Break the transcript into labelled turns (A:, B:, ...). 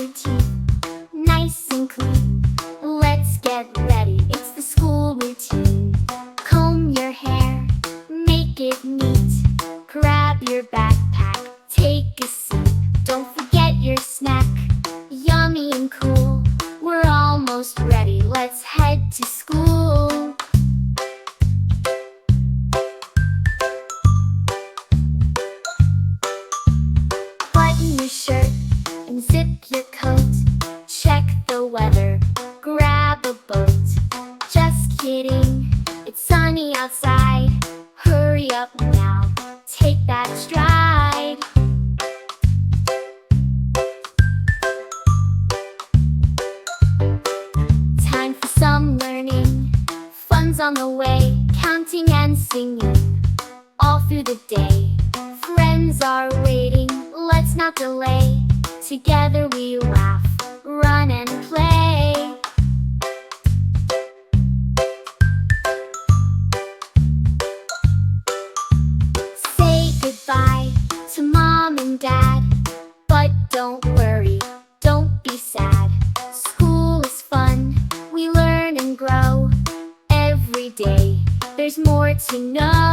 A: your teeth nice and clean. Let's get ready, it's the school routine. Comb your hair, make it neat. Grab your backpack, take a seat. Don't forget your snack, yummy and cool. We're almost ready, let's head to school. Button your shirt and zip your coat. Check the weather, grab a boat. Just kidding, it's sunny outside. Hurry up now, take that stride. Time for some learning, fun's on the way. Counting and singing all through the day. Friends are waiting, let's not delay. Together we laugh, run and play. Say goodbye to mom and dad, but don't worry, don't be sad. School is fun, we learn and grow. Every day, there's more to know.